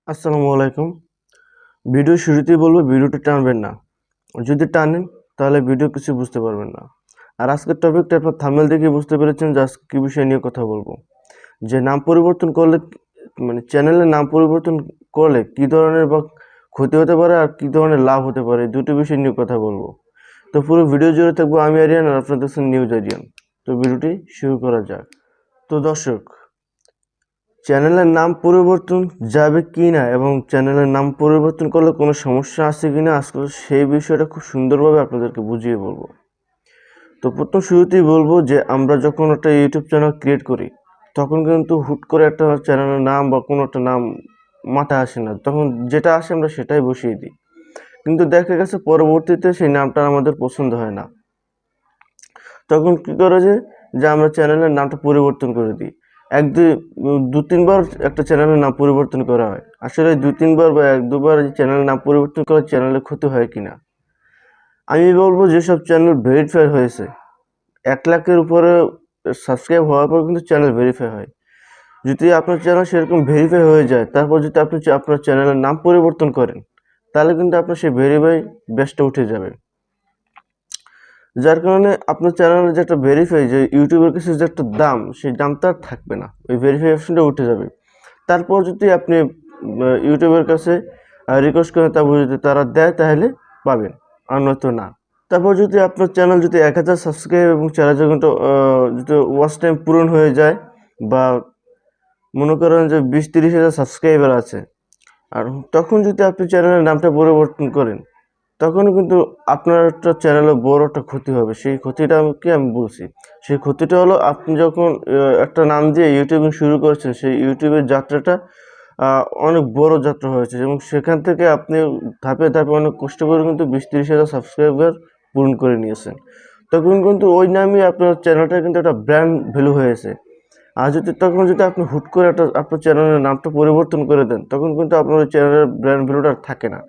আসসালামু আলাইকুম। ভিডিও শুরুতেই বলবো ভিডিওটি টানবেন না। যদি টানেন তাহলে ভিডিও কিছু বুঝতে পারবেন না। আর আজকের টপিকটা আপনার থাম্বনেল দেখে বুঝতে পেরেছেন যে আজকে কী বিষয় নিয়ে কথা বলবো। যে নাম পরিবর্তন করলে মানে চ্যানেলের নাম পরিবর্তন করলে কী ধরনের বা ক্ষতি হতে পারে আর কী ধরনের লাভ হতে পারে, দুটো বিষয় নিয়ে কথা বলবো। তো পুরো ভিডিও জুড়ে থাকবো আমি আরিয়ান আর আপনার দেখছেন নিউজ আরিয়ান। তো ভিডিওটি শুরু করা যাক। তো দর্শক, চ্যানেলের নাম পরিবর্তন যাবে কি না এবং চ্যানেলের নাম পরিবর্তন করলে কোনো সমস্যা আছে কি না আজকে সেই বিষয়টা খুব সুন্দরভাবে আপনাদেরকে বুঝিয়ে বলবো। তো প্রথম শুরুতেই বলবো যে আমরা যখন একটা ইউটিউব চ্যানেল ক্রিয়েট করি তখন কিন্তু হুট করে একটা চ্যানেলের নাম বা কোনো একটা নাম মাথায় আসে না, তখন যেটা আসে আমরা সেটাই বসিয়ে দিই। কিন্তু দেখা গেছে পরবর্তীতে সেই নামটা আমাদের পছন্দ হয় না। তখন কী করা যায় যে আমরা চ্যানেলের নামটা পরিবর্তন করে দিই। দু তিনবার একটা চ্যানেলের নাম পরিবর্তন করা হয়। আসলে দুই তিনবার বা এক দুবার চ্যানেলের নাম পরিবর্তন করা চ্যানেলের ক্ষতি হয় কিনা, আমি বলবো যেসব চ্যানেল ভেরিফাই হয়েছে 1 লাখের উপরে সাবস্ক্রাইব হওয়ার পর কিন্তু চ্যানেল ভেরিফাই হয়। যদি আপনার চ্যানেল সেরকম ভেরিফাই হয়ে যায় তারপর যদি আপনি আপনার চ্যানেলের নাম পরিবর্তন করেন তাহলে কিন্তু আপনার সেই ভেরিফাই ব্যাচটা উঠে যাবে। যার কারণে আপনার চ্যানেলের যে একটা ভেরিফাই যে ইউটিউবের কাছে যে একটা দাম, সেই দামটা আর থাকবে না, ওই ভেরিফাই অপশনটা উঠে যাবে। তারপর যদি আপনি ইউটিউবের কাছে রিকোয়েস্ট করেন, তারপর যদি তারা দেয় তাহলে পাবেন, আর নয়তো না। তারপর যদি আপনার চ্যানেল যদি 1000 সাবস্ক্রাইব এবং 4000 ঘন্টা যদি ওয়াচ টাইম পূরণ হয়ে যায়, বা মনে করেন যে 20-30 হাজার সাবস্ক্রাইবার আছে, আর তখন যদি আপনি চ্যানেলের নামটা পরিবর্তন করেন তখনও কিন্তু আপনার একটা চ্যানেলে বড় একটা ক্ষতি হবে। সেই ক্ষতিটা আমি বলছি। সেই ক্ষতিটা হলো আপনি যখন একটা নাম দিয়ে ইউটিউবিং শুরু করেছেন, সেই ইউটিউবের যাত্রাটা অনেক বড় যাত্রা হয়েছে এবং সেখান থেকে আপনি ধাপে ধাপে অনেক কষ্ট করে কিন্তু 20-30 হাজার সাবস্ক্রাইবার পূরণ করে নিয়েছেন। তখন কিন্তু ওই নামই আপনার চ্যানেলটা কিন্তু একটা ব্র্যান্ড ভ্যালু হয়েছে। আর তখন যদি আপনি হুট করে আপনার চ্যানেলের নামটা পরিবর্তন করে দেন তখন কিন্তু আপনার ওই চ্যানেলের ব্র্যান্ড ভ্যালুটা আর থাকে না।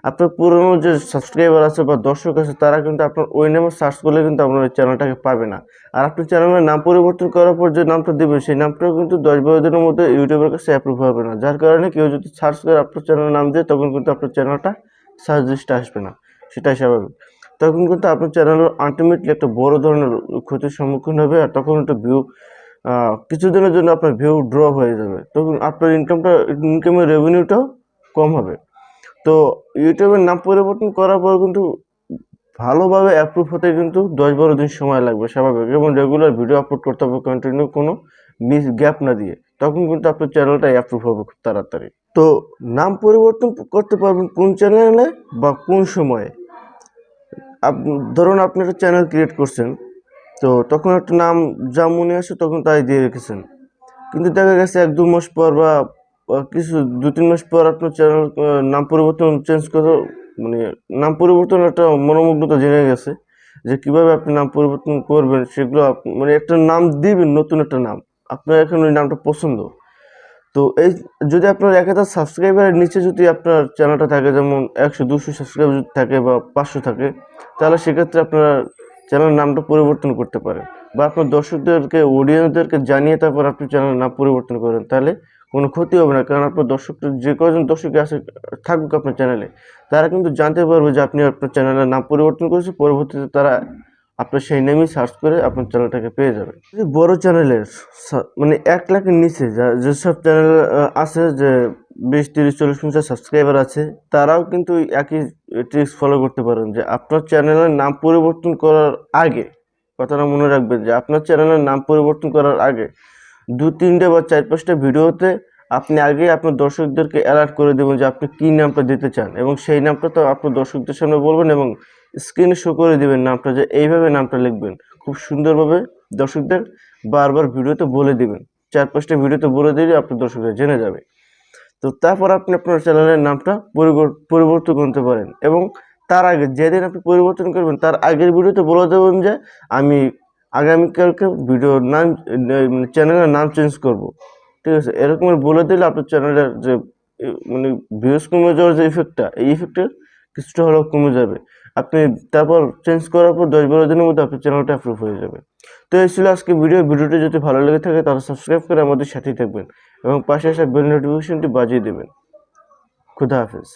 আপনার পুরনো যে সাবস্ক্রাইবার আছে বা দর্শক আছে তারা কিন্তু আপনার ওই নামে সার্চ করলে কিন্তু আপনার ওই চ্যানেলটাকে পাবে না। আর আপনি চ্যানেলের নাম পরিবর্তন করার পর যে নামটা দেবেন সেই নামটাও কিন্তু 10-12 দিনের মধ্যে ইউটিউবের কাছে অ্যাপ্রুভ হবে না। যার কারণে কেউ যদি সার্চ করে আপনার চ্যানেলের নাম দিয়ে তখন কিন্তু আপনার চ্যানেলটা সার্চ লিস্টে আসবে না, সেটাই স্বাভাবিক। তখন কিন্তু আপনার চ্যানেলের আলটিমেটলি একটা বড় ধরনের ক্ষতির সম্মুখীন হবে, আর তখন একটা কিছুদিনের জন্য আপনার ভিউ ড্রপ হয়ে যাবে, তখন আপনার ইনকামের রেভিনিউটাও কম হবে। তো ইউটিউবের নাম পরিবর্তন করার পর কিন্তু ভালোভাবে অ্যাপ্রুভ হতে কিন্তু 10-12 দিন সময় লাগবে স্বাভাবিক, এবং রেগুলার ভিডিও আপলোড করতে হবে কন্টিনিউ, কোনো গ্যাপ না দিয়ে। তখন কিন্তু আপনার চ্যানেলটা অ্যাপ্রুভ হবে খুব তাড়াতাড়ি। তো নাম পরিবর্তন করতে পারবেন কোন চ্যানেলে বা কোন সময়ে। ধরুন আপনি একটা চ্যানেল ক্রিয়েট করছেন, তো তখন একটা নাম যা মনে আসে তখন তাই দিয়ে রেখেছেন। কিন্তু দেখা গেছে 1-2 মাস পর বা কিছু 2-3 মাস পর আপনার চ্যানেল নাম পরিবর্তন চেঞ্জ করে, মানে নাম পরিবর্তন একটা মনোমুগ্ধতা জেনে গেছে যে কিভাবে আপনি নাম পরিবর্তন করবেন সেগুলো, মানে একটা নাম দিবেন, নতুন একটা নাম আপনার এখন ওই নামটা পছন্দ। তো এই যদি আপনার 1000 সাবস্ক্রাইবারের নিচে যদি আপনার চ্যানেলটা থাকে, যেমন 100-200 সাবস্ক্রাইবার যদি থাকে বা 500 থাকে, তাহলে সেক্ষেত্রে আপনার চ্যানেলের নামটা পরিবর্তন করতে পারেন, বা আপনার দর্শকদেরকে অডিয়েন্সদেরকে জানিয়ে তারপর আপনি চ্যানেলের নাম পরিবর্তন করেন, তাহলে কোনো ক্ষতি হবে না। কারণ আপনার দর্শকদের যে কজন দর্শক আসে থাকুক আপনার চ্যানেলে, তারা কিন্তু জানতে পারবে যে আপনি আপনার চ্যানেলের নাম পরিবর্তন করেছেন, পরবর্তীতে তারা আপনার সেই নেমই সার্চ করে আপনার চ্যানেলটাকে পেয়ে যাবে। যদি বড় চ্যানেলের মানে 1 লাখের নিচে যেসব চ্যানেল আছে, যে 20-30-40-50 সাবস্ক্রাইবার আছে, তারাও কিন্তু একই ট্রিক্স ফলো করতে পারেন। যে আপনার চ্যানেলের নাম পরিবর্তন করার আগে, কথাটা মনে রাখবেন যে আপনার চ্যানেলের নাম পরিবর্তন করার আগে 2-3টে বা 4-5টা ভিডিওতে আপনি আগে আপনার দর্শকদেরকে অ্যালার্ট করে দেবেন যে আপনি কী নামটা দিতে চান, এবং সেই নামটা তো আপনার দর্শকদের সামনে বলবেন এবং স্ক্রিনে শো করে দেবেন নামটা, যে এইভাবে নামটা লিখবেন। খুব সুন্দরভাবে দর্শকদের বারবার ভিডিওতে বলে দিবেন, 4-5টা ভিডিওতে বলে দিলে আপনার দর্শকরা জেনে যাবে। তো তারপর আপনি আপনার চ্যানেলের নামটা পরিবর্তন করতে পারেন, এবং তার আগে যেদিন আপনি পরিবর্তন করবেন তার আগের ভিডিওতে বলে দেবেন যে আমি আগামীকালকে ভিডিওর নাম চ্যানেলের নাম চেঞ্জ করব, ঠিক আছে। এরকম বলে দিলে আপনার চ্যানেলের যে মানে ভিউজ কমে যাওয়ার যে ইফেক্টটা, এই ইফেক্টটা কিছুটা হলেও কমে যাবে। আপনি তারপর চেঞ্জ করার পর 10-12 দিনের মধ্যে আপনার চ্যানেলটা অ্যাপ্রুভ হয়ে যাবে। তো এই ছিল আজকে ভিডিওটি যদি ভালো লেগে থাকে তাহলে সাবস্ক্রাইব করে আমাদের সাথেই থাকবেন এবং পাশে আসা বেল নোটিফিকেশনটি বাজিয়ে দেবেন। খুদা হাফেজ।